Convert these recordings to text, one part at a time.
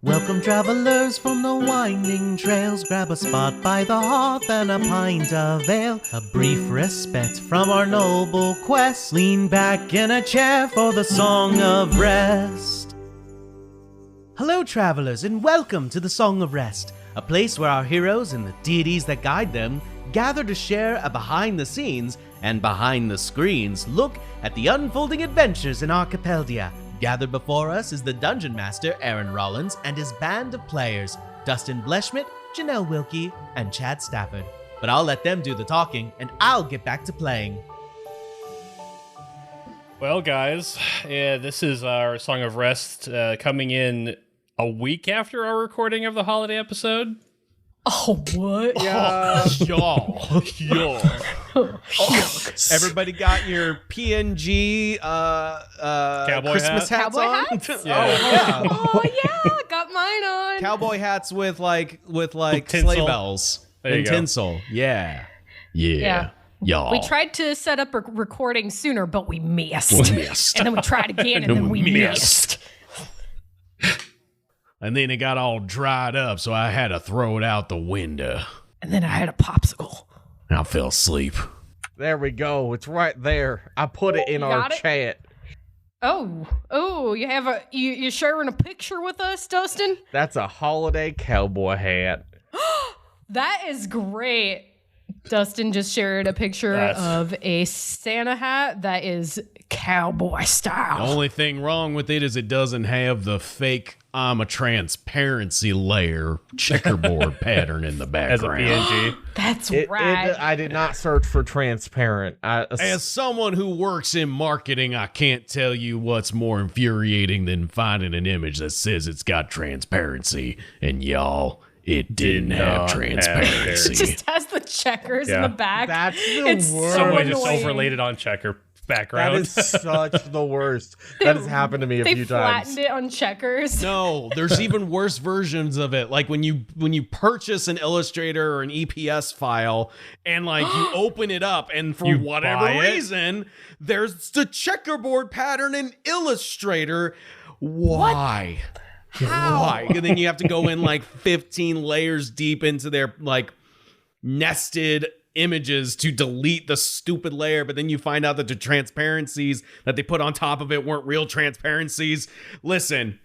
Welcome travelers from the winding trails, grab a spot by the hearth and a pint of ale. A brief respite from our noble quest, lean back in a chair for the Song of Rest. Hello travelers and welcome to the Song of Rest, a place where our heroes and the deities that guide them gather to share a behind the scenes and behind the screens look at the unfolding adventures in Archipeldia. Gathered before us is the Dungeon Master, Aaron Rollins, and his band of players, Dustin Bleschmidt, Janelle Wilkie, and Chad Stafford. But I'll let them do the talking, and I'll get back to playing. Well, guys, this is our Song of Rest coming in a week after our recording of the holiday episode. Oh, what? Yeah. Y'all. Everybody got your PNG Cowboy Christmas hats Cowboy on? hats? Yeah. Oh, yeah, got mine on. Cowboy hats with like tinsel. sleigh bells There you and go. tinsel. Yeah. Y'all. We tried to set up a recording sooner, but we missed. And then we tried again, and then we missed. And then it got all dried up, so I had to throw it out the window. And then I had a popsicle. I fell asleep. There we go. It's right there. I put it in You our got it? chat. Oh, you have you sharing a picture with us, Dustin? That's a holiday cowboy hat. That is great. Dustin just shared a picture of a Santa hat that is cowboy style. The only thing wrong with it is it doesn't have the fake a transparency layer checkerboard pattern in the As a background. PNG. That's It, right. I did not search for transparent. As someone who works in marketing, I can't tell you what's more infuriating than finding an image that says it's got transparency, and y'all, it didn't have transparency. It just has the checkers in Yeah. the back. That's the It's worst. so Someone just annoying. overlaid it on checker That background. is such the worst. That has happened to me a They few flattened times. it on checkers. No, there's even worse versions of it. Like when you purchase an Illustrator or an EPS file and like you open it up and for You whatever buy it? reason, there's the checkerboard pattern in Illustrator. Why? How? Why? And then you have to go in like 15 layers deep into their like nested images to delete the stupid layer, but then you find out that the transparencies that they put on top of it weren't real transparencies. Listen,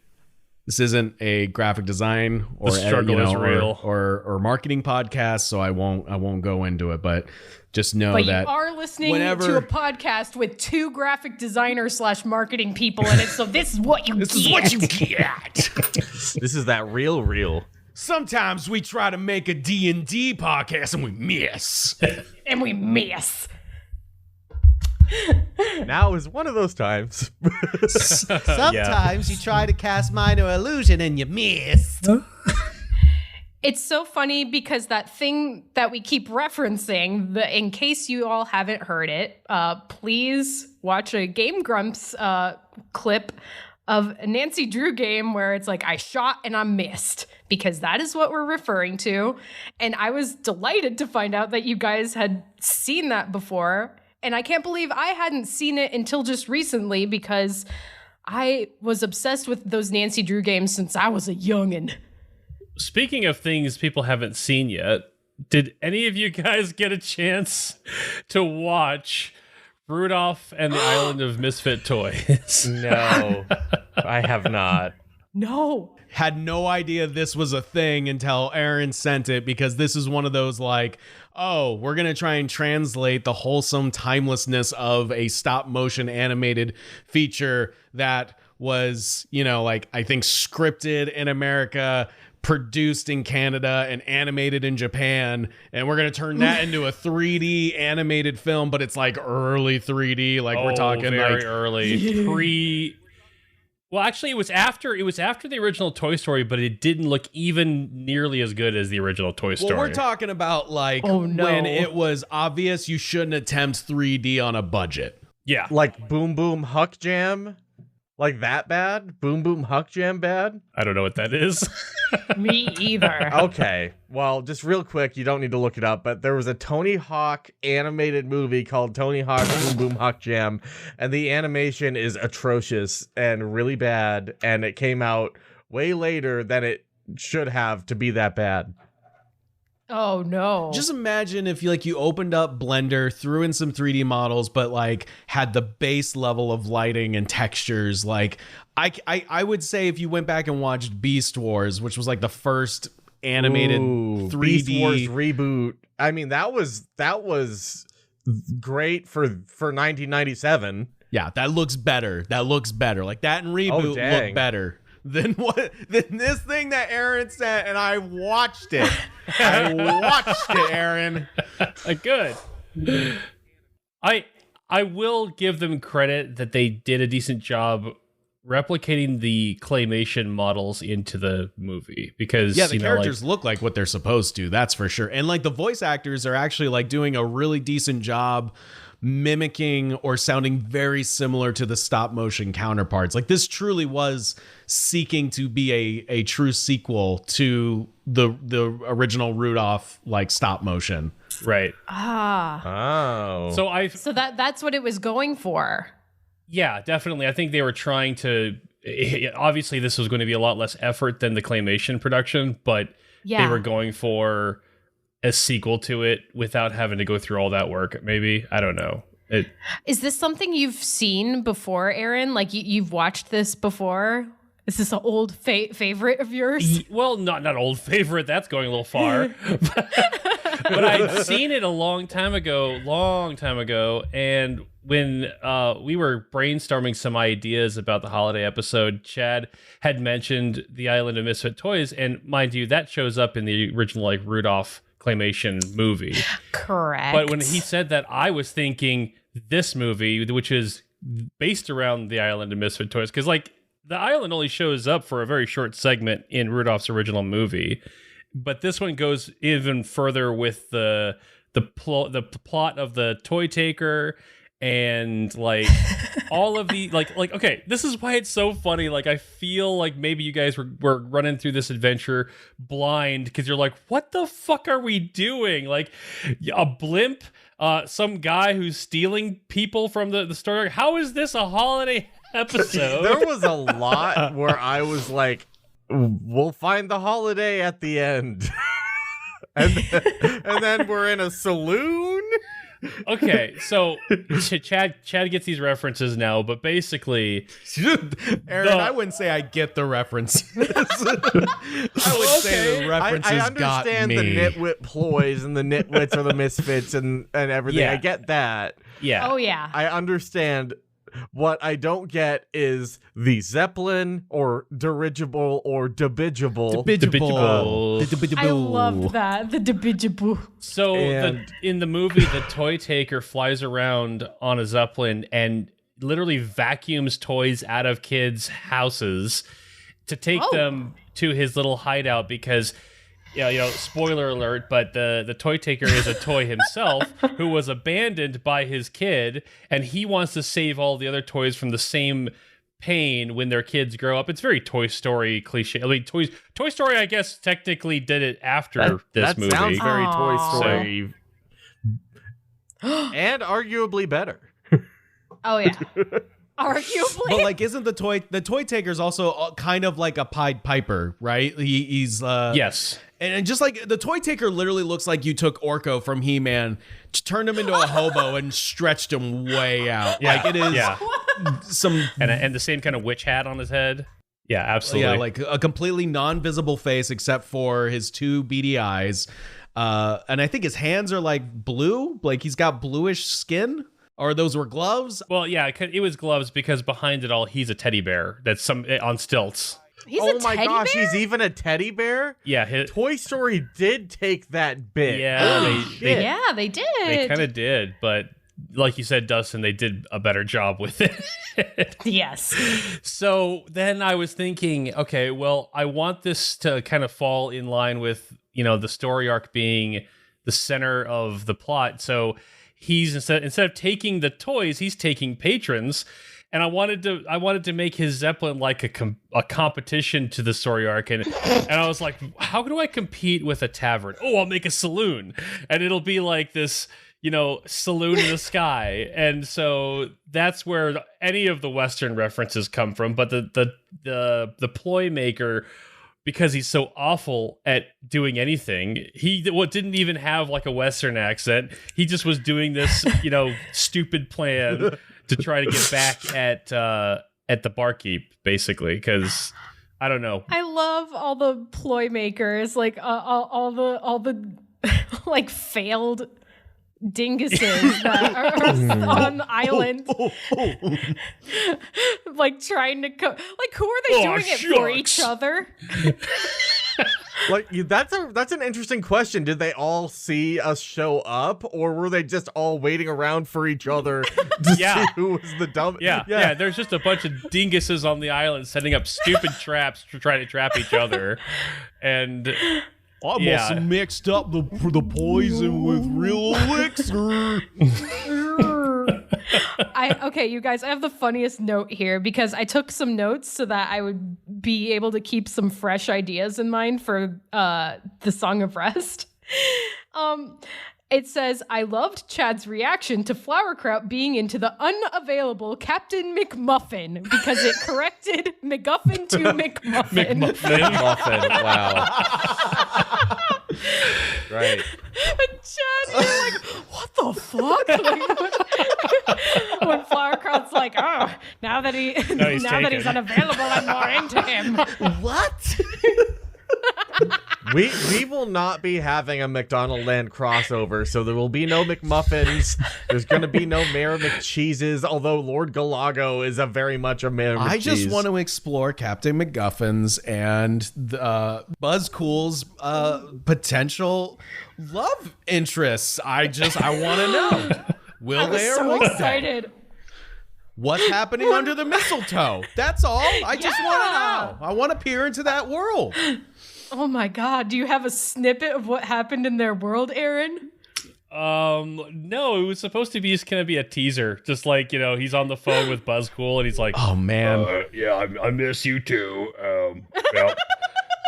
this isn't a graphic design or The struggle is real. or marketing podcast, so I won't go into it, but just know But that you are listening whenever- to a podcast with two graphic designers / marketing people in it, so this is what you this get. is what you get. This is that real. Sometimes we try to make a D&D podcast and we miss. And we miss. Now is one of those times. Sometimes you try to cast minor illusion and you miss. It's so funny because that thing that we keep referencing, in case you all haven't heard it, please watch a Game Grumps clip of a Nancy Drew game where it's like, I shot and I missed, because that is what we're referring to. And I was delighted to find out that you guys had seen that before. And I can't believe I hadn't seen it until just recently, because I was obsessed with those Nancy Drew games since I was a youngin'. Speaking of things people haven't seen yet, did any of you guys get a chance to watch Rudolph and the Island of Misfit Toys? No, I have not. No. Had no idea this was a thing until Aaron sent it, because this is one of those like, oh, we're going to try and translate the wholesome timelessness of a stop motion animated feature that was, like I think scripted in America, produced in Canada, and animated in Japan, and we're gonna turn that into a 3D animated film, but it's like early 3D, like we're talking very like early. Well, actually, it was after the original Toy Story, but it didn't look even nearly as good as the original Toy Story. well, we're talking about like Oh, no. when it was obvious you shouldn't attempt 3D on a budget. Yeah. Like Boom Boom Huck Jam? Like that bad? Boom Boom Huck Jam bad? I don't know what that is. Me either. Okay, well, just real quick, you don't need to look it up, but there was a Tony Hawk animated movie called Tony Hawk Boom Boom Huck Jam, and the animation is atrocious and really bad, and it came out way later than it should have to be that bad. Oh no. Just imagine if you opened up Blender, threw in some 3D models, but like had the base level of lighting and textures. Like I would say if you went back and watched Beast Wars, which was like the first animated 3D Beast Wars reboot. I mean, that was great for 1997. Yeah, that looks better. Like that and Reboot look better than this thing that Aaron sent, and I watched it. Aaron. Good. I will give them credit that they did a decent job replicating the claymation models into the movie, because the characters look like what they're supposed to, that's for sure. And like the voice actors are actually like doing a really decent job mimicking or sounding very similar to the stop motion counterparts. Like this truly was seeking to be a true sequel to the original Rudolph like stop motion. Right. Oh. So that's what it was going for. Yeah, definitely. I think they were trying to, obviously this was going to be a lot less effort than the claymation production, but they were going for a sequel to it without having to go through all that work. Maybe, I don't know. Is this something you've seen before, Aaron? Like you've watched this before? Is this an old favorite of yours? Well, not old favorite. That's going a little far. But I'd seen it a long time ago. And when we were brainstorming some ideas about the holiday episode, Chad had mentioned the Island of Misfit Toys. And mind you, that shows up in the original like Rudolph claymation movie. Correct. But when he said that, I was thinking this movie, which is based around the Island of Misfit Toys, because like the island only shows up for a very short segment in Rudolph's original movie, but this one goes even further with the plot of the toy taker and like all of the like okay, this is why it's so funny. Like I feel like maybe you guys were running through this adventure blind because you're like, what the fuck are we doing? Like a blimp, some guy who's stealing people from the Story Ark. How is this a holiday episode? There was a lot where I was like, we'll find the holiday at the end. and then we're in a saloon. Okay, so Chad gets these references now, but basically, Aaron, I wouldn't say I get the references. I would say the references I understand got me. the nitwit ploys and the nitwits are the misfits and everything. Yeah. I get that. yeah. Oh yeah. I understand. What I don't get is the Zeppelin or dirigible or dirigible. I love that. The dibidjaboo. So in the movie, the toy taker flies around on a Zeppelin and literally vacuums toys out of kids' houses to take them to his little hideout because, spoiler alert, but the toy taker is a toy himself who was abandoned by his kid, and he wants to save all the other toys from the same pain when their kids grow up. It's very Toy Story cliche. I mean, Toy Story, I guess, technically did it after this movie. That sounds very Toy Aw. Story. And arguably better. Oh yeah. Arguably. But like, isn't the toy taker's also kind of like a Pied Piper, right? He's yes. And just like the toy taker literally looks like you took Orko from He-Man, turned him into a hobo and stretched him way out. Yeah. Like it is some and the same kind of witch hat on his head. Yeah, absolutely. Yeah, like a completely non-visible face except for his two beady eyes. And I think his hands are like blue, like he's got bluish skin. Or those were gloves? Well, yeah, it was gloves because behind it all, he's a teddy bear that's on stilts. He's oh a my teddy gosh, bear? he's even a teddy bear? Yeah. Toy Story did take that bit. Yeah, They did. they kind of did, but like you said, Dustin, they did a better job with it. Yes. So then I was thinking, okay, well, I want this to kind of fall in line with, the story arc being the center of the plot. So he's instead of taking the toys, he's taking patrons. And I wanted to make his Zeppelin like a competition to the Story Ark, and I was like, how do I compete with a tavern? Oh, I'll make a saloon, and it'll be like this, saloon in the sky. And so that's where any of the Western references come from. But the ploy maker, because he's so awful at doing anything, he didn't even have like a Western accent. He just was doing this, stupid plan to try to get back at the barkeep, basically, because I don't know. I love all the ploy makers, like all the like failed dinguses that are on the island, like trying to like, who are they doing it for each other? Like, that's an interesting question. Did they all see us show up, or were they just all waiting around for each other to see who was the dumb? Yeah. There's just a bunch of dinguses on the island setting up stupid traps to try to trap each other, and I must have mixed up the poison with real elixir. Okay, you guys, I have the funniest note here because I took some notes so that I would be able to keep some fresh ideas in mind for the Song of Rest. It says, I loved Chad's reaction to Flowerkraut being into the unavailable Captain McMuffin because it corrected McGuffin to McMuffin. McMuffin, wow. Right. And Chad, you're like, what the fuck? Like, when Flowerkraut's like, oh, now that he's unavailable, I'm more into him. What? We will not be having a McDonald Land crossover, so there will be no McMuffins. There's going to be no Mayor McCheeses, although Lord Galago is very much a Mayor McCheese. I just want to explore Captain McGuffins and Buzzcool's potential love interests. I want to know. Will they or so won't they? excited. What's happening under the mistletoe? That's all. I just want to know. I want to peer into that world. Oh my God. Do you have a snippet of what happened in their world, Aaron? No, it was supposed to be just going to be a teaser. Just like, he's on the phone with Buzzcool and he's like, oh man. I miss you too.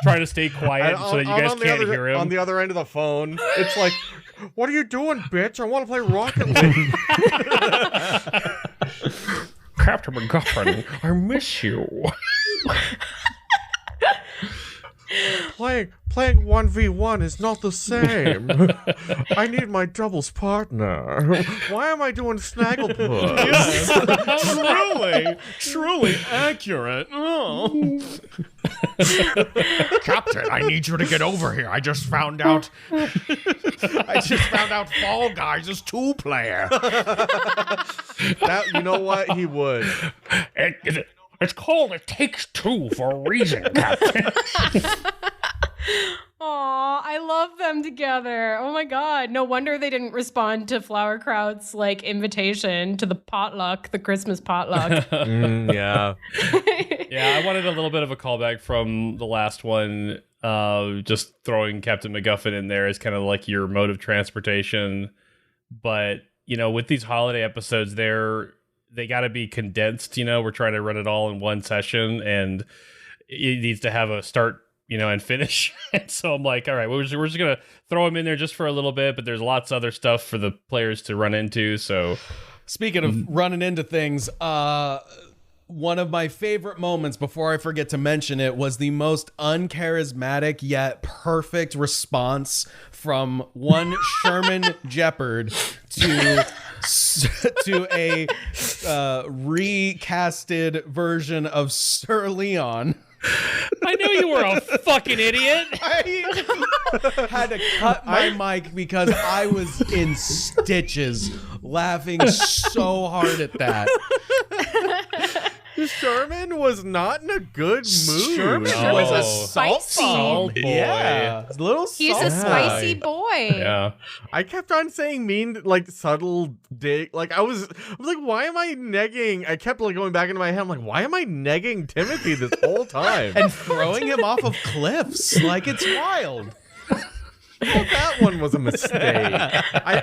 Trying to stay quiet so that you guys can't hear him. On the other end of the phone, it's like, what are you doing, bitch? I want to play Rocket League. Captain McGuffin, I miss you. Playing 1v1 is not the same. I need my doubles partner. Why am I doing Snagglepuss? Truly accurate. Oh. Captain, I need you to get over here. I just found out Fall Guys is 2-player. You know what? He would. It's called It Takes Two for a reason, Captain. Aw, I love them together. Oh my God. No wonder they didn't respond to Flowerkraut's invitation to the potluck, the Christmas potluck. Yeah. Yeah, I wanted a little bit of a callback from the last one, just throwing Captain McGuffin in there as kind of like your mode of transportation. But, with these holiday episodes, they got to be condensed. We're trying to run it all in one session, and it needs to have a start, and finish. And so I'm like, all right, we're just gonna throw him in there just for a little bit, but there's lots of other stuff for the players to run into. So speaking of running into things, one of my favorite moments, before I forget to mention it, was the most uncharismatic yet perfect response from one Sherman Jeopard to a recasted version of Sir Leon. I knew you were a fucking idiot. I had to cut my mic because I was in stitches laughing so hard at that. Sherman was not in a good mood. Sherman was a Spicy. Salt boy. Yeah, a little He's a spicy boy. Yeah. I kept on saying mean, subtle dig. I was like, why am I negging? I kept going back into my head. I'm like, why am I negging Timothy this whole time? and throwing him off of cliffs like it's wild. Well, that one was a mistake. I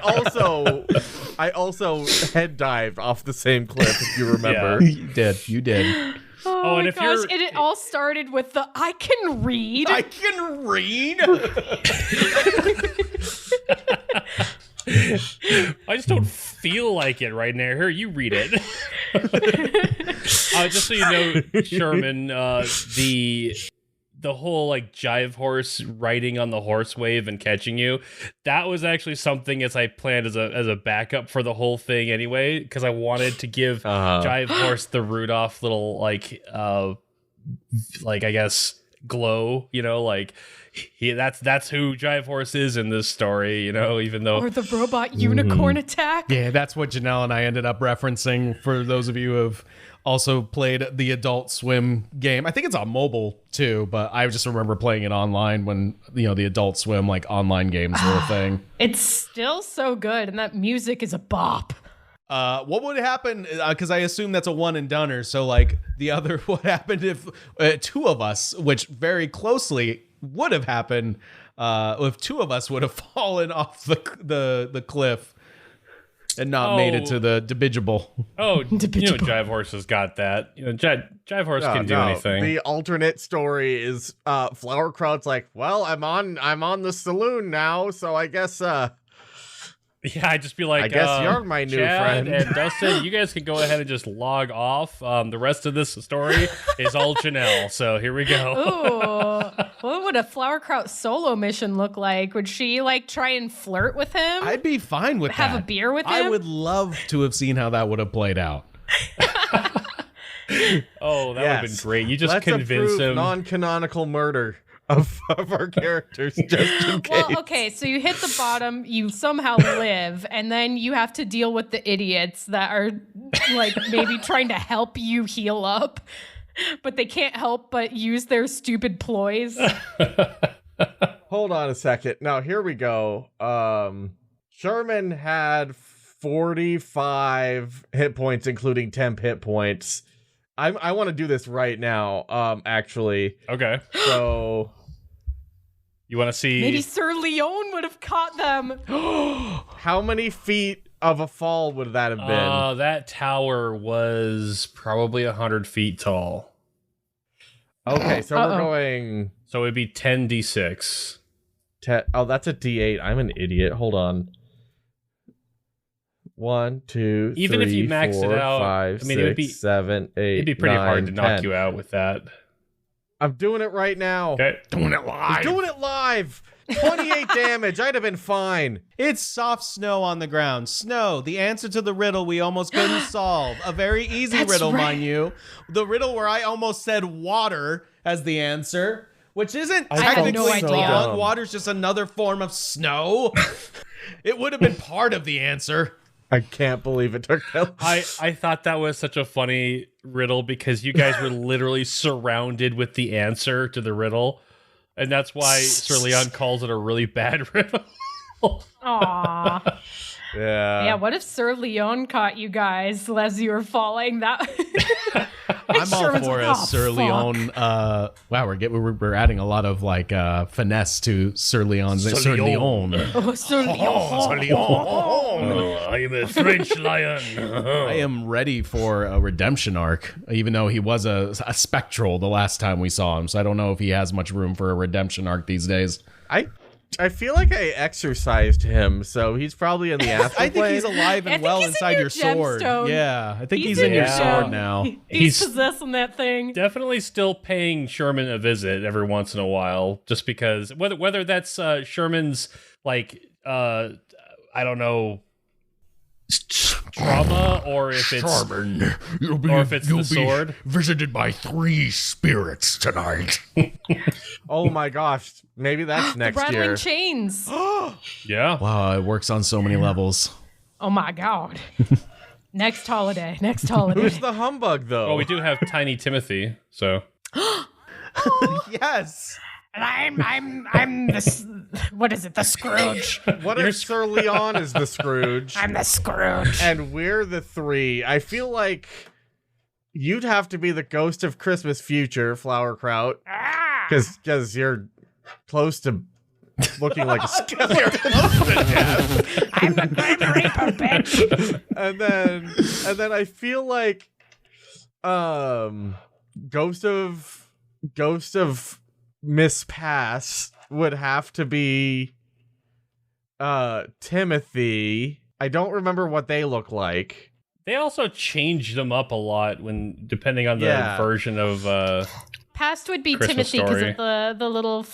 also head dived off the same cliff, if you remember. Yeah. You did. Oh, and my if gosh. you're- It all started with the I can read. I can read. I just don't feel like it right now. Here, you read it. Just so you know, Sherman, the whole like jive horse riding on the horse wave and catching you, that was actually something as I planned as a backup for the whole thing anyway, because I wanted to give jive horse the Rudolph little like I guess glow, you know, like that's who jive horse is in this story, you know, even though or the robot unicorn attack. Yeah, that's what Janelle and I ended up referencing for those of you who have also played the Adult Swim game. I think it's on mobile too, but I just remember playing it online when, you know, the Adult Swim like online games were a thing. It's still so good, and that music is a bop. What would happen, because I assume that's a one and doneer, so like the other, what happened if two of us, which very closely would have happened if two of us would have fallen off the cliff and not made it to the dirigible. Oh, you know, jive horse has got that. You know, jive horse can do anything. The alternate story is Flowerkraut's like, well, I'm on the saloon now, so I guess yeah, I'd just be like, I guess you're my new Chad friend. and Dustin, you guys can go ahead and just log off. The rest of this story is all Janelle. So here we go. Ooh, what would a Flowerkraut solo mission look like? Would she like try and flirt with him? I'd be fine with Have that. a beer with him? I would love to have seen how that would have played out. Oh, that would have been great. You just Let's convinced approve him. non-canonical murder of our characters just in case. Well, okay, so you hit the bottom, you somehow live, and then you have to deal with the idiots that are like maybe trying to help you heal up, but they can't help but use their stupid ploys. Hold on a second. Now, here we go. Sherman had 45 hit points, including temp hit points. I want to do this right now, actually. Okay. So You want to see? Maybe Sir Leon would have caught them. how many feet of a fall would that have been? That tower was probably 100 feet tall. Okay, so we're going... So it'd be 10d6. Oh, that's a D8. I'm an idiot. Hold on. 1, 2, Even 3, if you max it 4, out, 5, I mean, it would 6, be 7, 8, It'd be pretty 9, hard to knock 10. you out with that. I'm doing it right now. Okay. Doing it I'm live. doing it live. 28 damage. I'd have been fine. It's soft snow on the ground. Snow, the answer to the riddle we almost couldn't solve. A very easy That's riddle, right. mind you. The riddle where I almost said water as the answer, which isn't I felt technically so wrong. dumb. Water's just another form of snow. It would have been part of the answer. I can't believe it took that long. I thought that was such a funny riddle because you guys were literally surrounded with the answer to the riddle. And that's why Sir Leon calls it a really bad riddle. Aw. Yeah, what if Sir Leon caught you guys as you were falling? That I'm all Sherman's for like, a "Oh, Sir fuck." Leon. Wow, we're adding a lot of like finesse to Sir Leon's. Sir Leon. Oh, Sir Leon. I am a French lion. I am ready for a redemption arc, even though he was a spectral the last time we saw him. So I don't know if he has much room for a redemption arc these days. I feel like I exercised him, so he's probably in the afterplane. I think he's alive I and think well he's in inside your your sword. gemstone. Yeah, I think he's in in your your sword gem. now. He's He's- possessing that thing. Definitely still paying Sherman a visit every once in a while, just because whether that's Sherman's like I don't know trauma or if it's Sherman, you'll be, or if it's you'll the be sword. visited by 3 spirits tonight. Oh my gosh, maybe that's The next rattling year. chains. Yeah. Wow, it works on so many levels. Oh my god. Next holiday. Next holiday. Who's the humbug, though? Well, we do have Tiny Timothy, so Yes. And I'm the what is it? The Scrooge. What if Sir Leon is the Scrooge? I'm the Scrooge. And we're the 3. I feel like you'd have to be the ghost of Christmas future, Flowerkraut, Ah! because you're close to looking like a skeleton. I'm the Grim Reaper, bitch. and then I feel like ghost of Miss Pass would have to be Timothy. I don't remember what they look like. They also changed them up a lot depending on the version of Past would be Christmas Timothy because Story. of the little.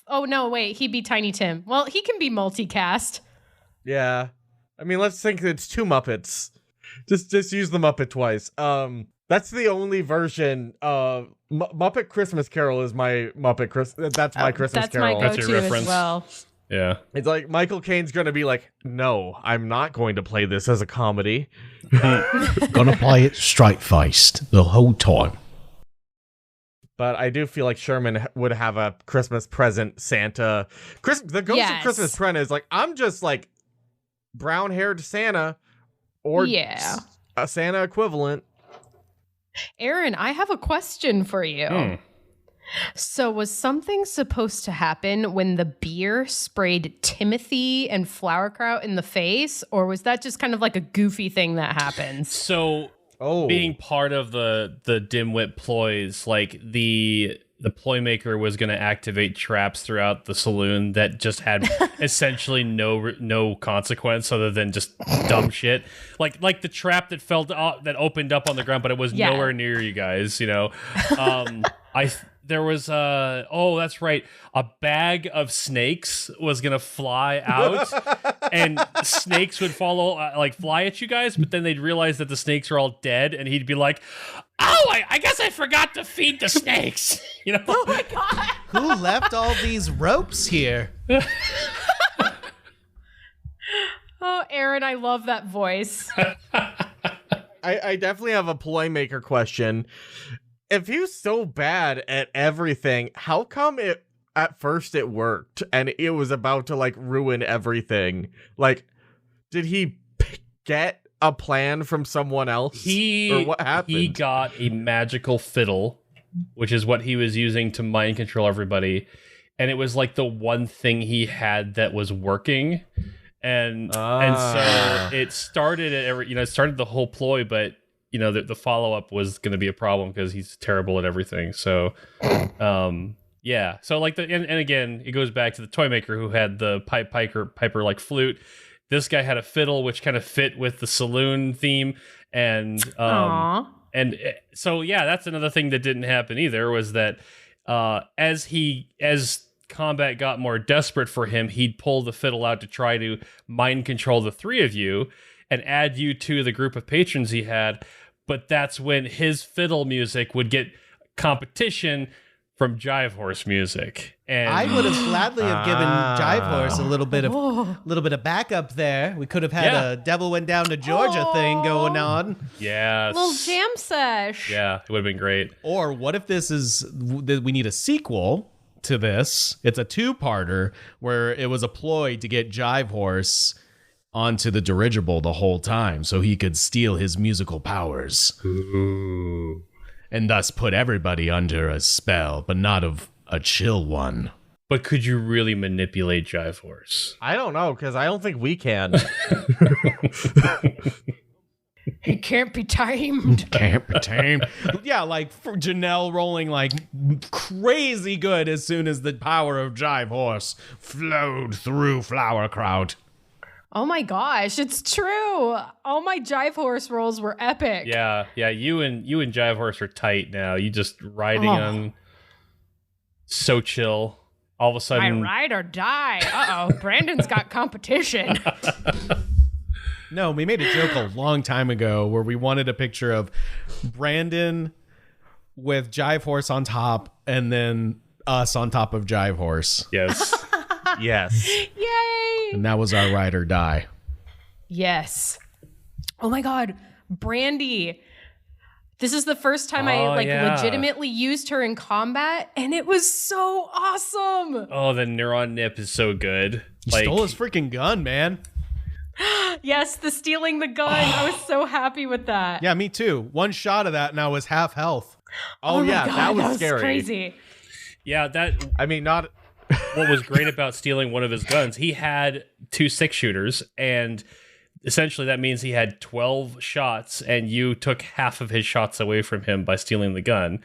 Oh no, wait, he'd be Tiny Tim. Well, he can be multicast. Yeah. I mean, let's think it's 2 Muppets. Just use the Muppet twice. That's the only version of Muppet Christmas Carol is my Muppet that's my Christmas Carol. That's my That's go-to your as reference. well. Yeah. It's like Michael Caine's going to be like, "No, I'm not going to play this as a comedy." Gonna play it straight-faced the whole time. But I do feel like Sherman would have a Christmas present Santa. The Ghost of Christmas Present is like, I'm just like brown-haired Santa or a Santa equivalent. Aaron, I have a question for you. So was something supposed to happen when the beer sprayed Timothy and Flowerkraut in the face, or was that just kind of like a goofy thing that happens? So being part of the dimwit ploys, like the ploy maker was going to activate traps throughout the saloon that just had essentially no consequence other than just dumb shit. Like the trap that opened up on the ground, but it was nowhere near you guys. You know, there was that's right, a bag of snakes was gonna fly out, and snakes would follow fly at you guys, but then they'd realize that the snakes are all dead, and he'd be like, "Oh, I guess I forgot to feed the snakes." You know? Oh my god! Who left all these ropes here? Oh, Aaron, I love that voice. I definitely have a ploy maker question. If he was so bad at everything, how come at first it worked and it was about to like ruin everything? Like, did he get a plan from someone else? Or what happened? He got a magical fiddle, which is what he was using to mind control everybody, and it was like the one thing he had that was working. And so it started it started the whole ploy, but the follow-up was going to be a problem because he's terrible at everything. So, yeah. So like and again, it goes back to the toy maker who had the piper like flute. This guy had a fiddle, which kind of fit with the saloon theme. And, so yeah, that's another thing that didn't happen either was that, as combat got more desperate for him, he'd pull the fiddle out to try to mind control the 3 of you and add you to the group of patrons he had. But that's when his fiddle music would get competition from Jive Horse music. And I would have gladly have given Jive Horse a little bit of backup there. We could have had a Devil Went Down to Georgia thing going on. yes. Little jam sesh. Yeah, it would have been great. Or what if we need a sequel to this? It's a 2-parter where it was a ploy to get Jive Horse onto the dirigible the whole time so he could steal his musical powers. Ooh. And thus put everybody under a spell, but not of a chill one. But could you really manipulate Jive Horse? I don't know, because I don't think we can. He can't be tamed. Can't be tamed. Yeah, like for Janelle rolling like crazy good as soon as the power of Jive Horse flowed through Flowerkraut. Oh my gosh, it's true. All my Jive Horse rolls were epic. Yeah. You and Jive Horse are tight now. You just riding on so chill. All of a I sudden, ride or die. Uh-oh, Brandon's got competition. No, we made a joke a long time ago where we wanted a picture of Brandon with Jive Horse on top and then us on top of Jive Horse. yes. Yes. Yay! And that was our ride or die. Yes. Oh my God, Brandy. This is the first time I legitimately used her in combat, and it was so awesome. Oh, the neuron nip is so good. You stole his freaking gun, man. Yes, the stealing the gun. I was so happy with that. Yeah, me too. One shot of that and I was half health. Oh, my yeah, God, that was scary. Crazy. Yeah, that. I mean, not. What was great about stealing one of his guns? He had 2 6-shooters, and essentially that means he had 12 shots, and you took half of his shots away from him by stealing the gun.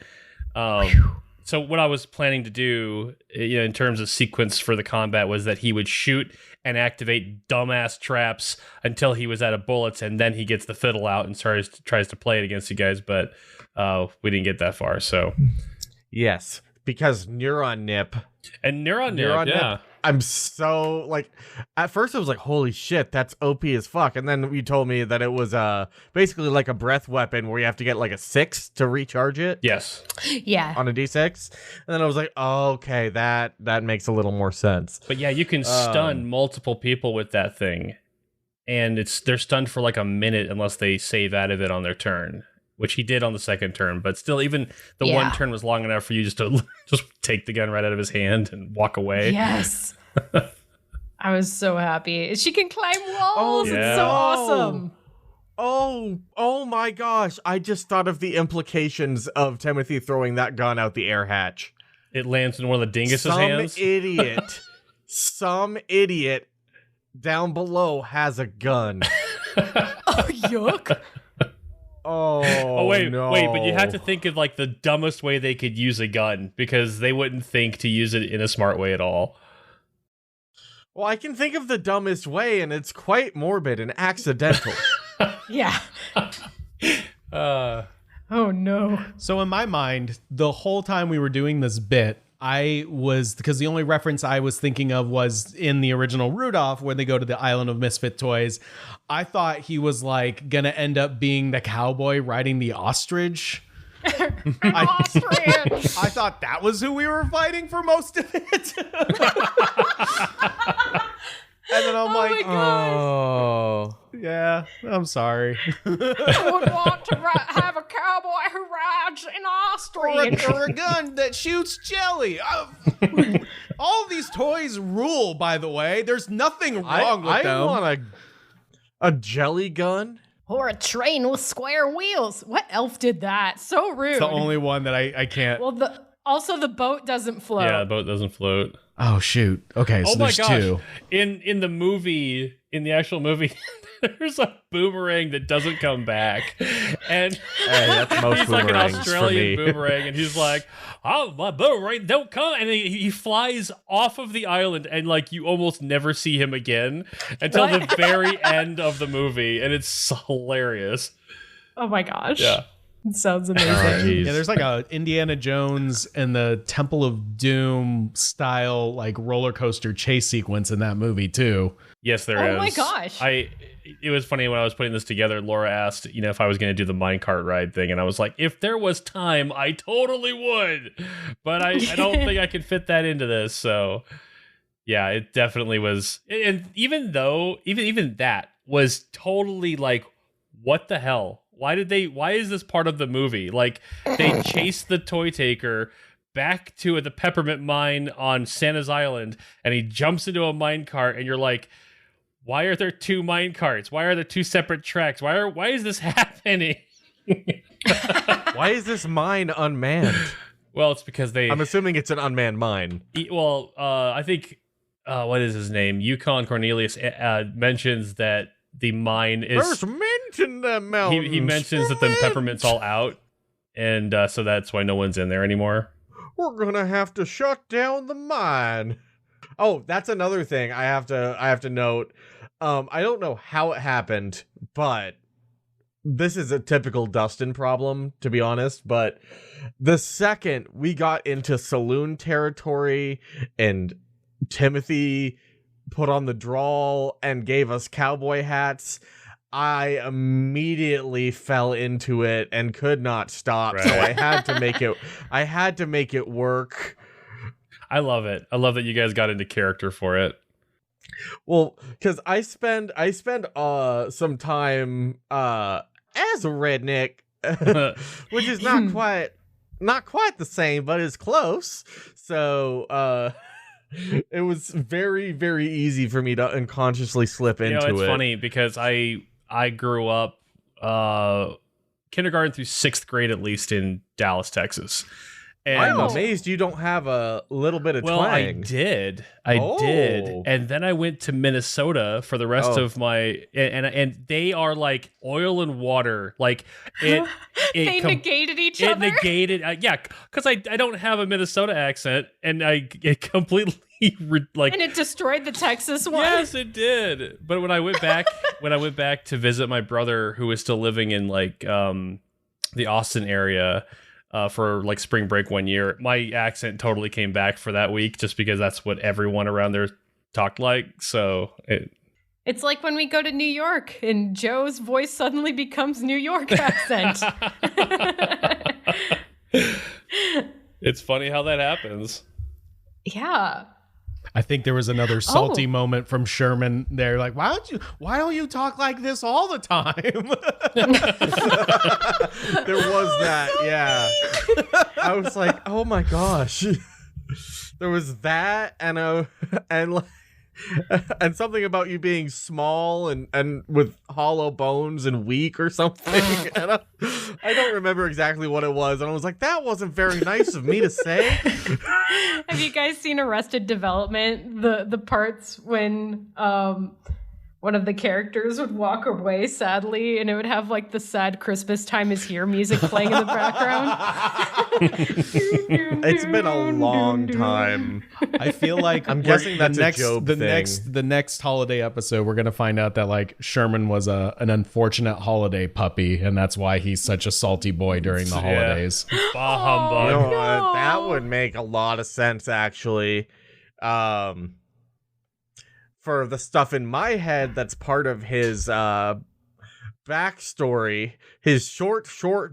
So So what I was planning to do, in terms of sequence for the combat, was that he would shoot and activate dumbass traps until he was out of bullets, and then he gets the fiddle out and tries to play it against you guys. But we didn't get that far. So Yes, because Neuron Nip. and Neuron Nip, yeah. I'm so like, at first I was like, holy shit, that's OP as fuck. And then you told me that it was basically like a breath weapon where you have to get like a 6 to recharge it. Yes. Yeah. On a D6. And then I was like, oh, okay, that makes a little more sense. But yeah, you can stun multiple people with that thing. And they're stunned for like a minute unless they save out of it on their turn, which he did on the second turn. But still, even the one turn was long enough for you just to just take the gun right out of his hand and walk away. Yes. I was so happy. She can climb walls. yeah. It's so awesome. Oh my gosh. I just thought of the implications of Timothy throwing that gun out the air hatch. It lands in one of the dingus's hands. Some idiot down below has a gun. Oh, yuck. Oh, wait, no. but you have to think of like the dumbest way they could use a gun, because they wouldn't think to use it in a smart way at all. Well, I can think of the dumbest way, and it's quite morbid and accidental. Yeah. Oh, no. So in my mind, the whole time we were doing this bit, because the only reference I was thinking of was in the original Rudolph when they go to the Island of Misfit Toys. I thought he was like gonna end up being the cowboy riding the ostrich. Ostrich. I thought that was who we were fighting for most of it. And then I'm like, Oh. yeah, I'm sorry. I would want to have a cowboy who rides an ostrich. Or a gun that shoots jelly. All these toys rule, by the way. There's nothing wrong with them. I want a jelly gun. Or a train with square wheels. What elf did that? So rude. It's the only one that I can't. Well, also the boat doesn't float. Yeah, the boat doesn't float. Oh, shoot. Okay, so Oh my there's gosh! two. In the actual movie, there's a boomerang that doesn't come back, and Hey, that's most he's like an boomerangs Australian for me. boomerang, and he's like, "Oh, my boomerang don't come," and he flies off of the island, and like you almost never see him again until the very end of the movie, and it's hilarious. Oh my gosh. Yeah. It sounds Oh, amazing. geez. Yeah, there's like a Indiana Jones and the Temple of Doom style like roller coaster chase sequence in that movie too. Yes, there is. Oh my gosh. It was funny when I was putting this together. Laura asked, if I was going to do the minecart ride thing, and I was like, if there was time, I totally would, but I don't think I could fit that into this. So, yeah, it definitely was. And even that was totally like, what the hell? Why is this part of the movie? Like, they chase the toy taker back to the peppermint mine on Santa's Island, and he jumps into a minecart, and you're like, why are there two minecarts? Why are there two separate tracks? Why is this happening? Why is this mine unmanned? Well, it's because I'm assuming it's an unmanned mine. I think, what is his name? Yukon Cornelius mentions that the mine is... First mention the mountains. He mentions that the peppermint's all out, and so that's why no one's in there anymore. We're gonna have to shut down the mine. Oh, that's another thing I have to note. I don't know how it happened, but this is a typical Dustin problem, to be honest. But the second we got into saloon territory and Timothy put on the drawl and gave us cowboy hats, I immediately fell into it and could not stop. Right. So I had to make it work. I love it. I love that you guys got into character for it. Well, because I spend some time as a redneck, which is not quite the same, but it's close. So it was very, very easy for me to unconsciously slip into it. It's funny because I grew up kindergarten through 6th grade, at least, in Dallas, Texas. And I'm Oh. amazed you don't have a little bit of well, I twang. did, Oh. and then I went to Minnesota for the rest Oh. of my, and they are like oil and water, like it. They negated each It other. negated, yeah, because I don't have a Minnesota accent, and it completely like. And it destroyed the Texas one. Yes, it did. But when I went back, to visit my brother, who was still living in like the Austin area. For like spring break one year, my accent totally came back for that week just because that's what everyone around there talked like. So It's like when we go to New York and Joe's voice suddenly becomes New York accent. it's funny how that happens. Yeah. I think there was another salty moment from Sherman there. Like, why don't you talk like this all the time? There was that, yeah. I was like, oh my gosh. There was that, and something about you being small and with hollow bones and weak or something. And I don't remember exactly what it was. And I was like, that wasn't very nice of me to say. Have you guys seen Arrested Development? The parts when one of the characters would walk away sadly, and it would have like the sad Christmas time is here music playing in the background. It's been a long time. I feel like I'm guessing that's a Job the thing. next holiday episode, we're gonna find out that like Sherman was an unfortunate holiday puppy, and that's why he's such a salty boy during the Yeah. holidays. Bah humbug. You know, no. that would make a lot of sense, actually. For the stuff in my head that's part of his backstory, his short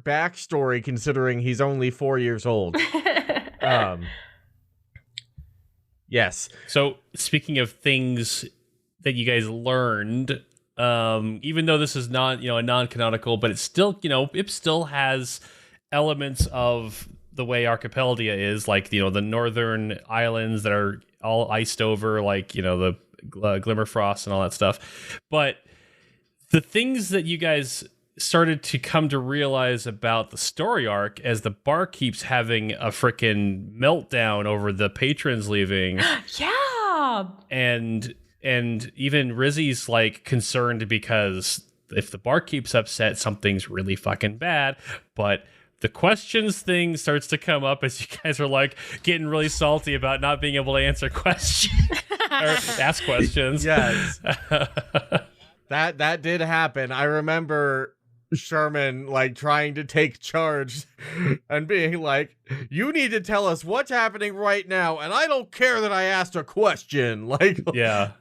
backstory, considering he's only 4 years old. Yes. So speaking of things that you guys learned, even though this is not, a non-canonical, but it's still, it still has elements of the way Archipelagia is, like, the northern islands that are all iced over, like, the Glimmerfrost and all that stuff. But the things that you guys started to come to realize about the story arc as the bar keeps having a freaking meltdown over the patrons leaving. Yeah. And even Rizzy's like concerned because if the bar keeps upset, something's really fucking bad. But the questions thing starts to come up as you guys are like getting really salty about not being able to answer questions or ask questions. Yes. That did happen. I remember Sherman like trying to take charge and being like, you need to tell us what's happening right now, and I don't care that I asked a question. Like, Yeah.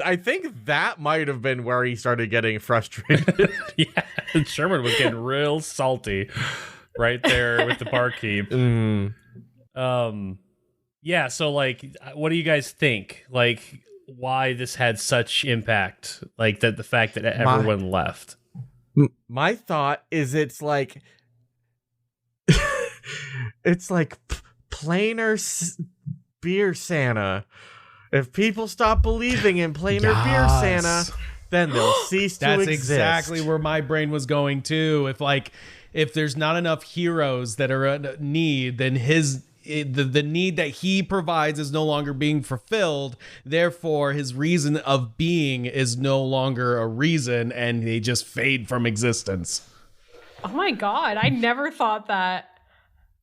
I think that might have been where he started getting frustrated. Yeah. Sherman was getting real salty right there with the barkeep. Yeah, so like what do you guys think? Like why this had such impact? Like the fact that everyone left. My thought is it's like plainer beer Santa. If people stop believing in plainer beer Santa, then they'll cease to That's exist. exactly where my brain was going too. If there's not enough heroes that are in need, then the need that he provides is no longer being fulfilled. Therefore, his reason of being is no longer a reason, and they just fade from existence. Oh my God. I never thought that.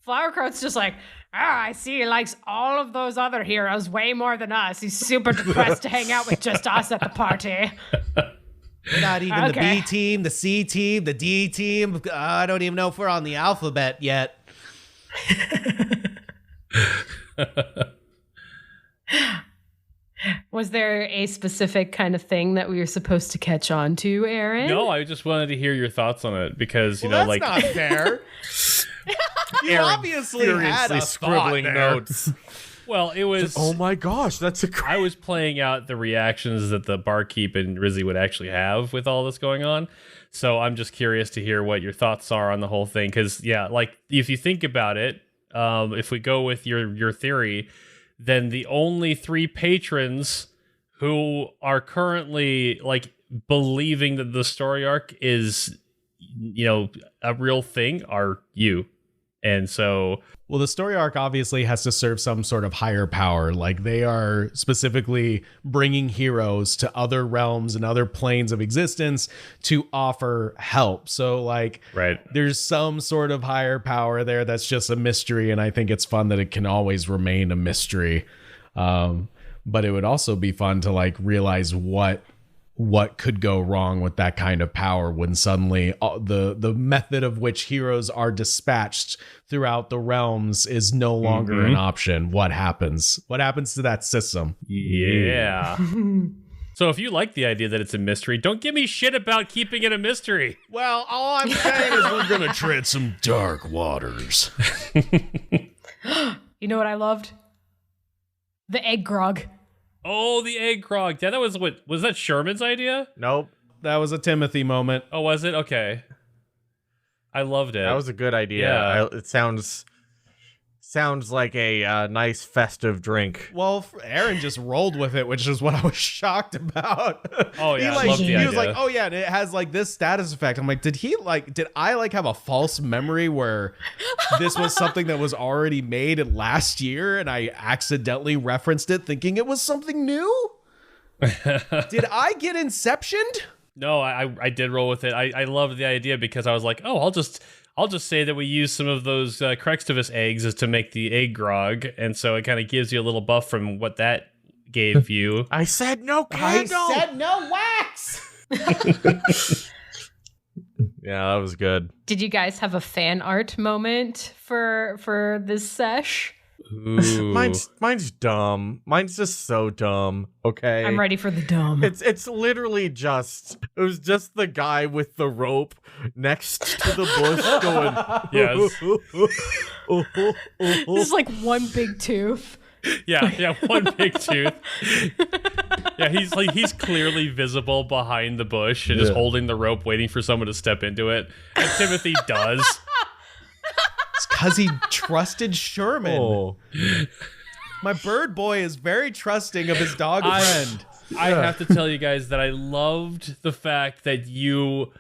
Flowercroat's just like, I see he likes all of those other heroes way more than us. He's super depressed to hang out with just us at the party. Not even Okay. the B team, the C team, the D team. I don't even know if we're on the alphabet yet. Was there a specific kind of thing that we were supposed to catch on to, Aaron? No, I just wanted to hear your thoughts on it because That's not fair. You Aaron obviously had furiously a scribbling thought there. notes. well, it was Oh my gosh, that's a I was playing out the reactions that the barkeep and Rizzy would actually have with all this going on. So I'm just curious to hear what your thoughts are on the whole thing. Because, yeah, like if you think about it, if we go with your theory, then the only three patrons who are currently like believing that the story arc is, a real thing are you And so, Well, the story arc obviously has to serve some sort of higher power. Like they are specifically bringing heroes to other realms and other planes of existence to offer help. So like, right. there's some sort of higher power there that's just a mystery. And I think it's fun that it can always remain a mystery. But it would also be fun to like realize what could go wrong with that kind of power when suddenly the method of which heroes are dispatched throughout the realms is no longer an option. What happens to that system? Yeah. So if you like the idea that it's a mystery, don't give me shit about keeping it a mystery. Well, all I'm saying is we're gonna tread some dark waters. You know what I loved? The egg-grog. Oh, the egg-grog. Yeah, that was that Sherman's idea? Nope. That was a Timothy moment. Oh, was it? Okay. I loved it. That was a good idea. Yeah. It sounds like a nice festive drink. Well, Aaron just rolled with it, which is what I was shocked about. Oh, yeah, I he loved the was idea. like, "Oh yeah, and it has like this status effect." I'm like, "Did I like have a false memory where this was something that was already made last year and I accidentally referenced it thinking it was something new? Did I get inceptioned?" No, I did roll with it. I loved the idea because I was like, oh, I'll just say that we use some of those Crextivus eggs as to make the egg-grog, and so it kind of gives you a little buff from what that gave you. I said no candle. I said no wax. Yeah, that was good. Did you guys have a fan art moment for this sesh? Ooh. Mine's dumb. Mine's just so dumb. Okay. I'm ready for the dumb. It's literally just the guy with the rope next to the bush going Yes. This is like one big tooth. Yeah, one big tooth. Yeah, he's clearly visible behind the bush and just holding the rope, waiting for someone to step into it. And Timothy does. It's because he trusted Sherman. Oh. My bird boy is very trusting of his dog friend. I have to tell you guys that I loved the fact that you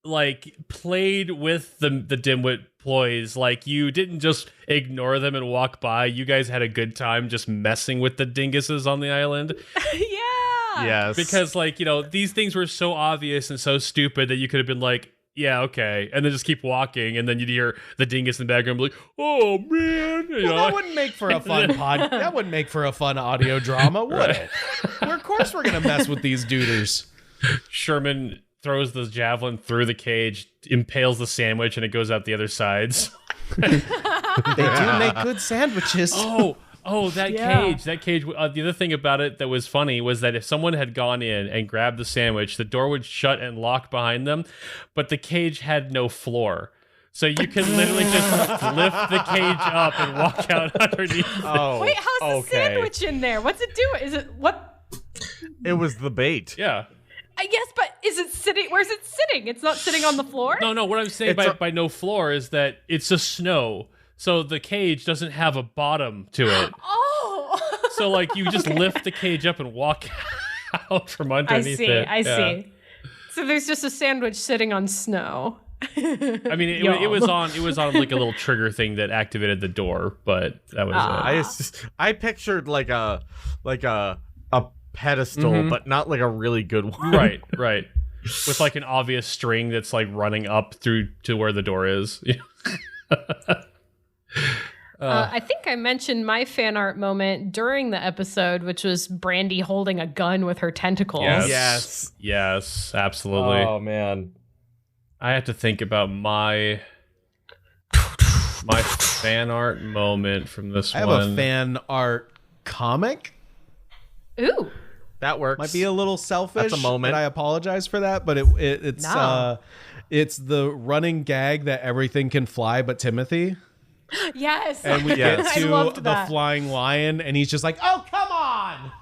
like played with the dimwit ploys. Like you didn't just ignore them and walk by. You guys had a good time just messing with the dinguses on the island. Yeah. Yes. Because like, you know, these things were so obvious and so stupid that you could have been like, yeah, okay, and then just keep walking, and then you'd hear the dingus in the background be like, "Oh man!" You know? That wouldn't make for a fun pod. That wouldn't make for a fun audio drama, would it? Well, of course, we're gonna mess with these duders. Sherman throws the javelin through the cage, impales the sandwich, and it goes out the other sides. They do make good sandwiches. Oh, that cage. The other thing about it that was funny was that if someone had gone in and grabbed the sandwich, the door would shut and lock behind them, but the cage had no floor. So you can literally just lift the cage up and walk out underneath. Oh, Wait, how's the sandwich in there? What's it doing? Is it what? It was the bait. Yeah. Yes, but is it sitting? Where's it sitting? It's not sitting on the floor? No, what I'm saying by no floor is that it's just snow. So the cage doesn't have a bottom to it. Oh. So like you just lift the cage up and walk out from underneath it. I see. So there's just a sandwich sitting on snow. I mean, it was on like a little trigger thing that activated the door, but that was it. I pictured like a pedestal, but not like a really good one. Right. With like an obvious string that's like running up through to where the door is. I think I mentioned my fan art moment during the episode, which was Brandy holding a gun with her tentacles. Yes, absolutely. Oh man, I have to think about my fan art moment from this I have a fan art comic. Ooh. that works. Might be a little selfish. That's a moment. And I apologize for that, but it's No. It's the running gag that everything can fly but Timothy. Yes. And we Yes. get I to loved the that. flying lion, and he's just like, "Oh, come on!"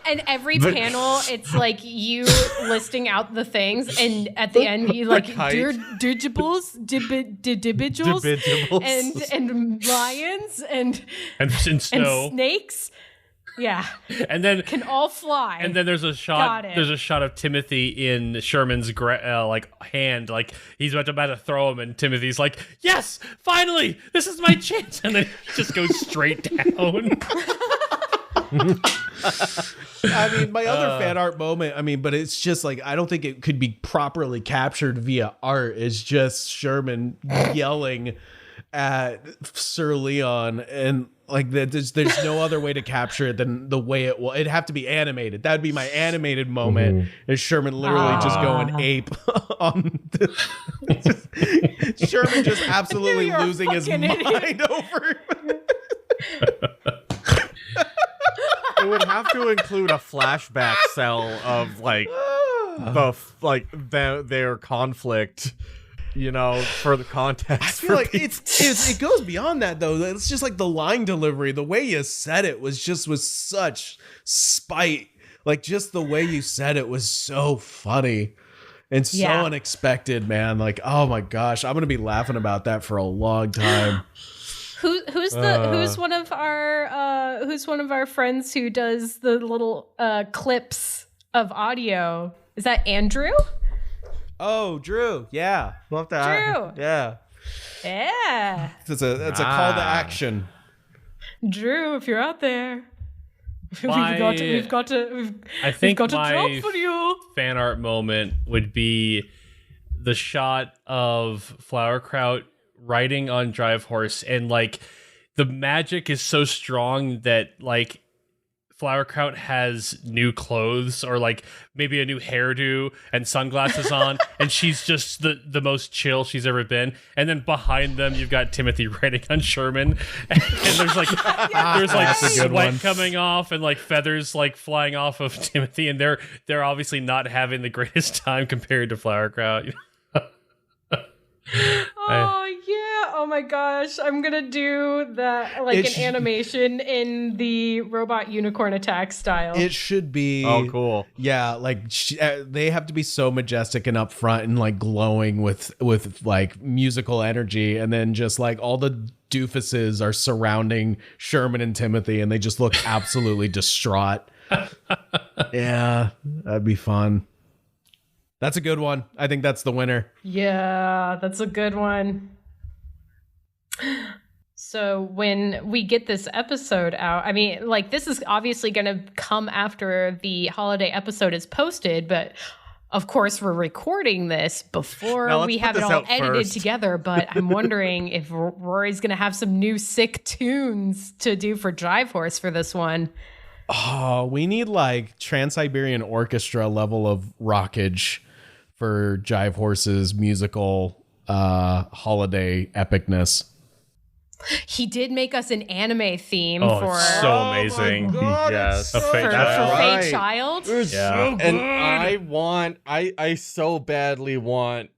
And every panel, it's like you listing out the things, and at the end, you like kite. dirigibles, dibbigibles, Dibbigibles. and lions, and and in snow. snakes. Yeah. And then Can all fly. And then there's a shot. Got it. There's a shot of Timothy in Sherman's like hand, like he's about to throw him, and Timothy's like, "Yes, finally, this is my chance!" And then he just goes straight down. I mean, my other fan art moment, I mean, but it's just like, I don't think it could be properly captured via art. It's just Sherman yelling at Sir Leon, and like there's no other way to capture it than the way it will. It'd have to be animated. That'd be my animated moment. Is Sherman literally just going ape on Sherman just absolutely losing his mind over It would have to include a flashback cell of like their conflict, you know, for the context. I feel like it goes beyond that though. It's just like the line delivery, the way you said it was such spite. Like just the way you said it was so funny and so unexpected, man. Like, oh my gosh, I'm gonna be laughing about that for a long time. Who's one of our friends who does the little clips of audio? Is that Andrew? Oh, Drew. Yeah. Love that. Drew. Yeah. Yeah. It's a call to action. Drew, if you're out there, My- we've got a job for you. Fan art moment would be the shot of Flowerkraut riding on Drive Horse, and like the magic is so strong that like Flowerkraut has new clothes or like maybe a new hairdo and sunglasses on, and she's just the most chill she's ever been. And then behind them you've got Timothy riding on Sherman, and there's like sweat coming off and like feathers like flying off of Timothy, and they're obviously not having the greatest time compared to Flowerkraut. Oh yeah! Oh my gosh! I'm gonna do that like an animation in the robot unicorn attack style. It should be. Oh, cool. Yeah, like they have to be so majestic and upfront and like glowing with like musical energy, and then just like all the doofuses are surrounding Sherman and Timothy, and they just look absolutely distraught. Yeah, that'd be fun. That's a good one. I think that's the winner. Yeah, that's a good one. So when we get this episode out, I mean, like this is obviously going to come after the holiday episode is posted, but of course we're recording this before we have it all edited together. But I'm wondering if Rory's going to have some new sick tunes to do for Drive Horse for this one. Oh, we need like Trans-Siberian Orchestra level of rockage for Jive Horse's musical holiday epicness. He did make us an anime theme for it's so amazing. Yes. A Fate for Child. Fate Child. It's so good. And I so badly want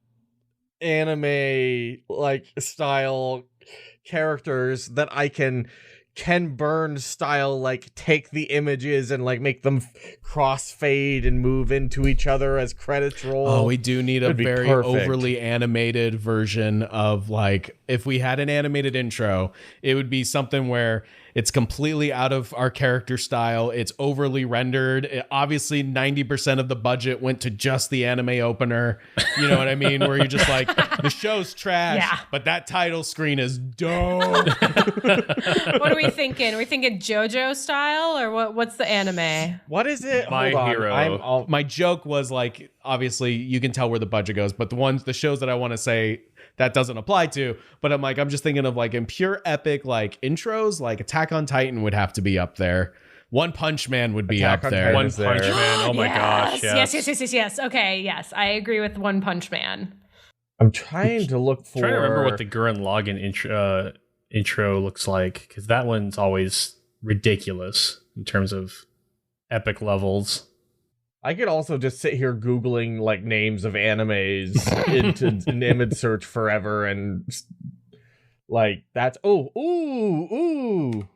anime like style characters that I can Burn style, like take the images and like make them crossfade and move into each other as credits roll. Oh, we do need a It'd be very perfect. overly animated version of like, if we had an animated intro, it would be something where it's completely out of our character style. It's overly rendered. Obviously, 90% of the budget went to just the anime opener. You know what I mean? Where you're just like, the show's trash, but that title screen is dope. What are we thinking? Are we thinking JoJo style or what's the anime? What is it? My Hold on. Hero. My joke was like, obviously you can tell where the budget goes, but the shows that I want to say that doesn't apply to, but I'm just thinking of like in pure epic like intros, like Attack on Titan would have to be up there. One Punch Man would be Attack up on there. Titan One is Punch there. Man. Oh my gosh. Yes. Okay, yes. I agree with One Punch Man. I'm trying to look for. Trying to remember what the Gurren Lagann intro looks like, because that one's always ridiculous in terms of epic levels. I could also just sit here Googling like names of animes into an image search forever, and like that's ooh.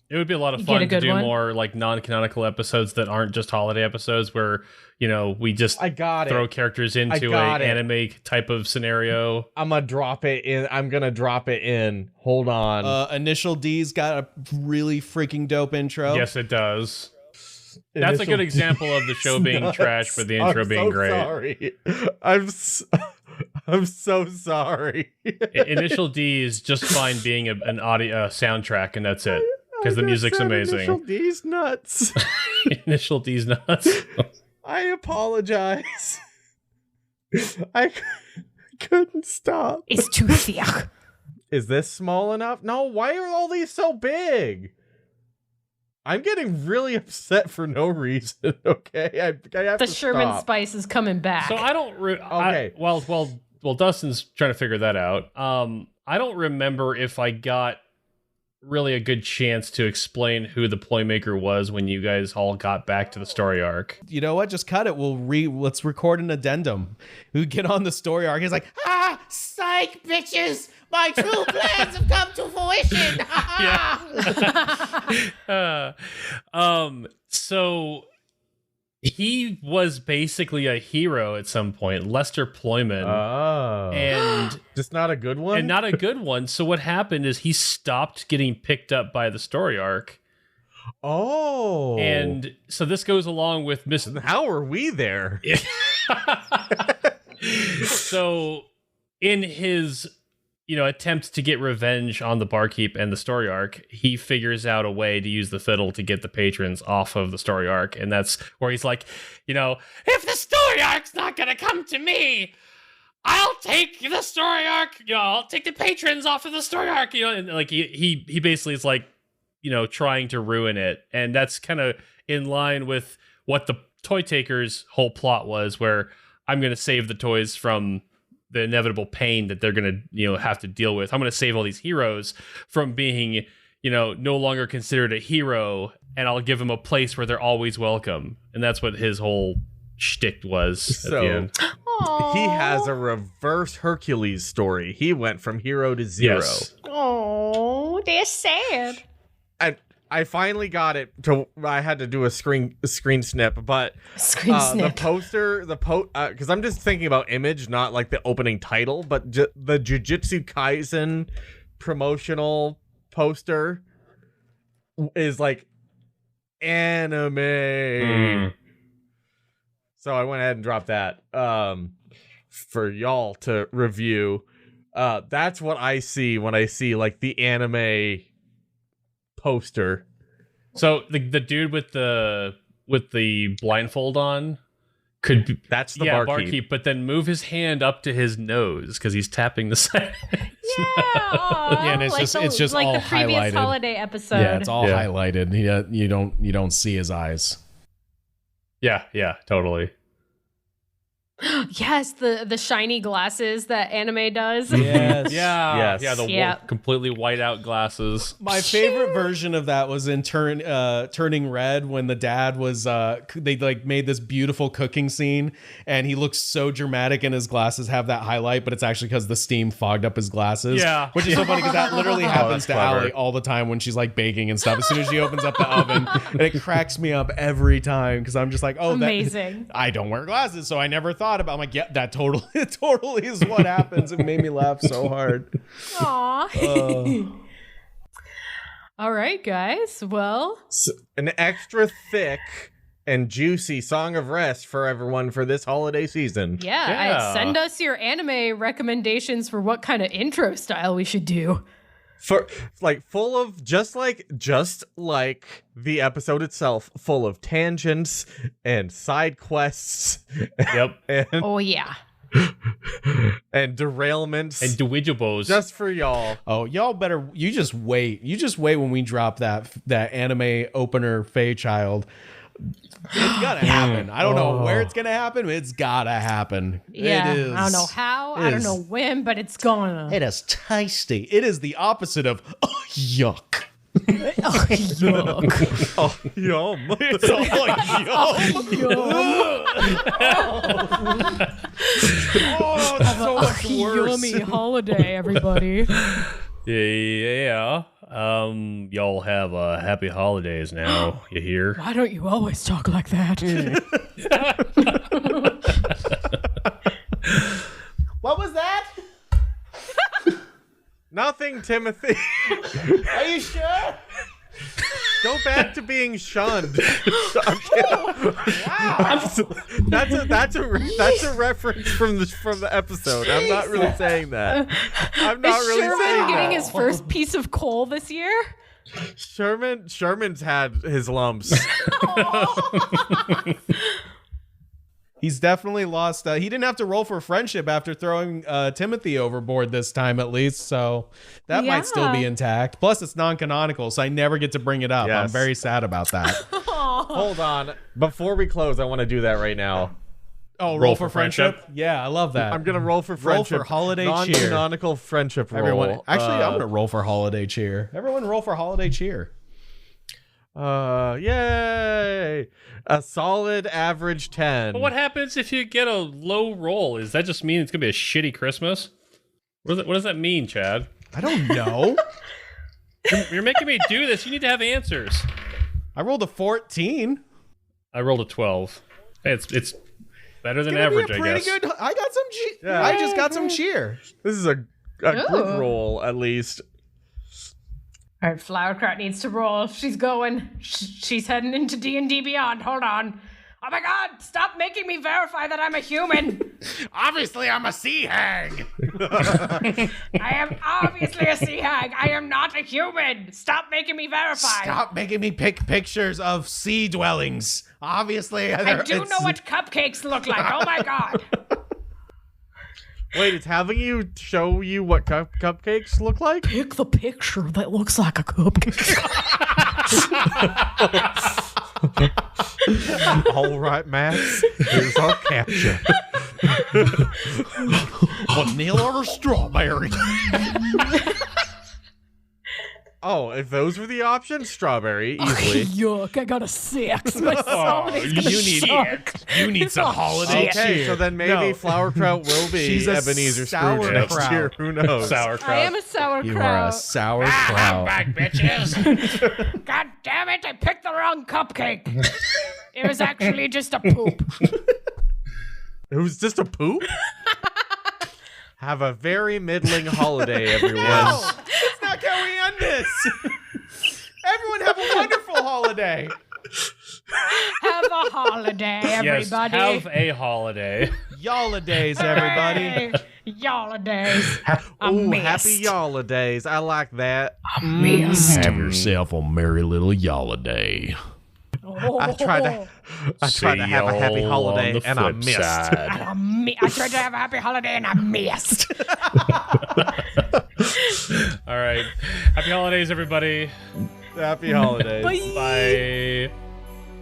It would be a lot of You fun get a to good do one? more like non-canonical episodes that aren't just holiday episodes where, we just I got throw it. characters into got a it. anime type of scenario. I'm gonna drop it in. Hold on. Initial D's got a really freaking dope intro. Yes, it does. That's a good example of the show being Nuts. trash, but the intro being so great. Sorry. I'm so sorry. Initial D is just fine being an audio soundtrack, and that's it. Because the music's amazing. Initial D's nuts. Initial D's nuts. I apologize. I couldn't stop. It's too thick. Is this small enough? No, why are all these so big? I'm getting really upset for no reason, okay? I have The to Sherman stop. spice is coming back. So I don't. Okay. Well, Dustin's trying to figure that out. I don't remember if I got really a good chance to explain who the playmaker was when you guys all got back to the story arc. You know what? Just cut it. Let's record an addendum. We get on the story arc. He's like, Psych, bitches! My true plans have come to fruition! So he was basically a hero at some point, Lester Ployman. Oh. And just not a good one? and not a good one. So what happened is he stopped getting picked up by the story arc. Oh. And so this goes along with Miss. How are we there? So in his attempt to get revenge on the barkeep and the story arc, he figures out a way to use the fiddle to get the patrons off of the story arc. And that's where he's like, If the story arc's not gonna come to me, I'll take the story arc, I'll take the patrons off of the story arc, and like he basically is like, trying to ruin it. And that's kind of in line with what the toy taker's whole plot was, where I'm going to save the toys from the inevitable pain that they're going to, have to deal with. I'm going to save all these heroes from being, no longer considered a hero, and I'll give them a place where they're always welcome. And that's what his whole shtick was at the end. He has a reverse Hercules story. He went from hero to zero. Yes. Oh, they're sad. And I finally got it. I had to do a screen snip, but Screen the snip. poster, because I'm just thinking about image, not like the opening title, but the Jujutsu Kaisen promotional poster is like anime. So I went ahead and dropped that for y'all to review. That's what I see when I see like the anime poster. So the dude with the blindfold on could be, That's the barkeep, but then move his hand up to his nose because he's tapping the side. Yeah, and it's just like all the previous highlighted. holiday episode. yeah, it's all Yeah. highlighted. You don't see his eyes. Yeah, totally. Yes, the shiny glasses that anime does. Yes. Yes. Yeah, the Yeah. completely white out glasses. My favorite version of that was in Turning Red, when the dad was they like made this beautiful cooking scene, and he looks so dramatic and his glasses have that highlight, but it's actually because the steam fogged up his glasses. Yeah. Which is so funny because that literally happens to that's clever. Allie all the time when she's like baking and stuff. As soon as she opens up the oven, and it cracks me up every time because I'm just like, oh, Amazing. I don't wear glasses, so I never thought about. I'm like, yeah, that totally is what happens. It made me laugh so hard. Aw. All right, guys. Well, An extra thick and juicy song of rest for everyone for this holiday season. Yeah. send us your anime recommendations for what kind of intro style we should do. For like full of just like the episode itself, full of tangents and side quests. Yep. and, Oh, yeah. and derailments. And Dewidgeables. just for y'all. Oh, y'all better. You just wait. You just wait when we drop that anime opener, Fairchild. It's gotta happen. I don't know where it's gonna happen, but it's gotta happen. Yeah. It is. I don't know how. I don't know when, but it's gonna. It is tasty. It is the opposite of yuck. Oh, yuck. Oh, yum. It's all like oh, that's so much worse. Yummy holiday, everybody. Yeah. Y'all have happy holidays now. You hear? Why don't you always talk like that? What was that? Nothing, Timothy. Are you sure? Go back to being shunned. Wow. That's a reference from the episode. I'm not really saying that. I'm not Is really Sherman saying getting that. his first piece of coal this year? Sherman's had his lumps. He's definitely lost. He didn't have to roll for friendship after throwing Timothy overboard this time, at least. So that might still be intact. Plus, it's non-canonical, so I never get to bring it up. Yes. I'm very sad about that. Hold on. Before we close, I want to do that right now. Oh, roll for friendship? Yeah, I love that. I'm gonna roll for Roll friendship. for holiday cheer. Non-canonical friendship roll. Everyone, actually, I'm gonna roll for holiday cheer. Everyone, roll for holiday cheer. Yay! A solid average 10. But what happens if you get a low roll? Does that just mean it's gonna be a shitty Christmas? What does that mean, Chad? I don't know. You're making me do this. You need to have answers. I rolled a 14. I rolled a 12. Hey, it's better than Gonna average, be a I pretty guess. good. I got some. Yeah. I just got some cheer. This is a good roll, at least. All right, Flowercrat needs to roll. She's going. She's heading into D&D Beyond. Hold on. Oh my God! Stop making me verify that I'm a human. Obviously, I'm a sea hag. I am obviously a sea hag. I am not a human. Stop making me verify. Stop making me pick pictures of sea dwellings. Obviously, I do know what cupcakes look like. Oh my God. Wait, it's having you show you what cupcakes look like? Pick the picture that looks like a cupcake. All right, Max. Here's our capture. vanilla or strawberry. Oh, if those were the options, strawberry, easily. Yuck, I got a 6. My holidays gonna suck. You need some holiday Okay, cheer. so then maybe No. Flowercrout will be She's a Ebenezer Scrooge next sauerkraut. year. Who knows? Sauerkraut. I am a sauerkraut. You are a I'm sauerkraut. back, bitches. God damn it, I picked the wrong cupcake. It was actually just a poop. It was just a poop? Have a very middling holiday, everyone. No, that's not how we end this. Everyone have a wonderful holiday. Have a holiday, Yes, everybody. have a holiday. Y'all-a-days, everybody. Hey, Y'all-a-days. Ooh, happy holidays. I like that. Have yourself a merry little y'all-a-day. I tried to have a happy holiday and I missed. I tried to have a happy holiday and I missed. All right. Happy holidays, everybody. Happy holidays. Bye.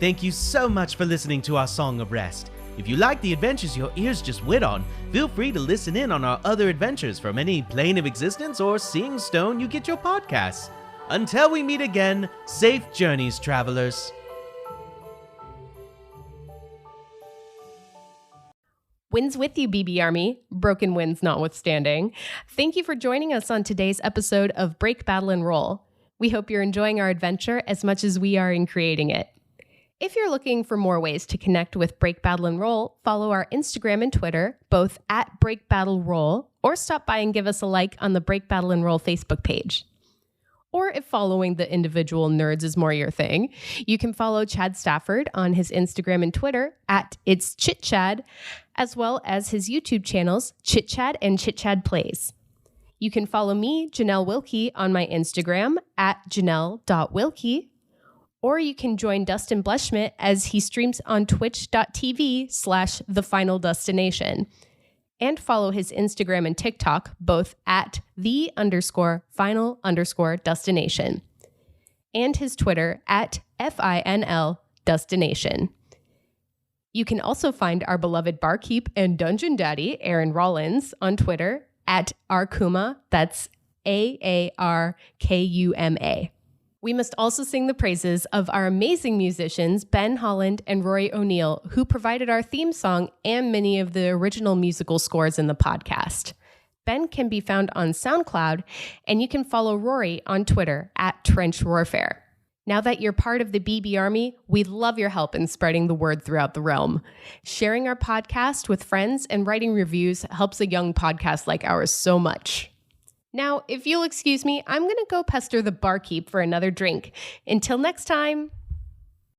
Thank you so much for listening to our Song of Rest. If you like the adventures your ears just wit on, feel free to listen in on our other adventures from any plane of existence or seeing stone you get your podcasts. Until we meet again, safe journeys, travelers. Winds with you, BB Army. Broken winds notwithstanding. Thank you for joining us on today's episode of Break, Battle, and Roll. We hope you're enjoying our adventure as much as we are in creating it. If you're looking for more ways to connect with Break, Battle, and Roll, follow our Instagram and Twitter, both at Break, Battle, Roll, or stop by and give us a like on the Break, Battle, and Roll Facebook page. Or if following the individual nerds is more your thing, you can follow Chad Stafford on his Instagram and Twitter at It's Chit Chad, as well as his YouTube channels, Chit Chad and Chit Chad Plays. You can follow me, Janelle Wilkie, on my Instagram at janelle.wilkie, or you can join Dustin Bleschmidt as he streams on twitch.tv/thefinaldestination. And follow his Instagram and TikTok, both at _final_destination. And his Twitter at FINL Destination. You can also find our beloved barkeep and dungeon daddy, Aaron Rollins, on Twitter at Arkuma, that's AARKUMA. We must also sing the praises of our amazing musicians, Ben Holland and Rory O'Neill, who provided our theme song and many of the original musical scores in the podcast. Ben can be found on SoundCloud, and you can follow Rory on Twitter at Trench Warfare. Now that you're part of the BB Army, we'd love your help in spreading the word throughout the realm. Sharing our podcast with friends and writing reviews helps a young podcast like ours so much. Now, if you'll excuse me, I'm going to go pester the barkeep for another drink. Until next time.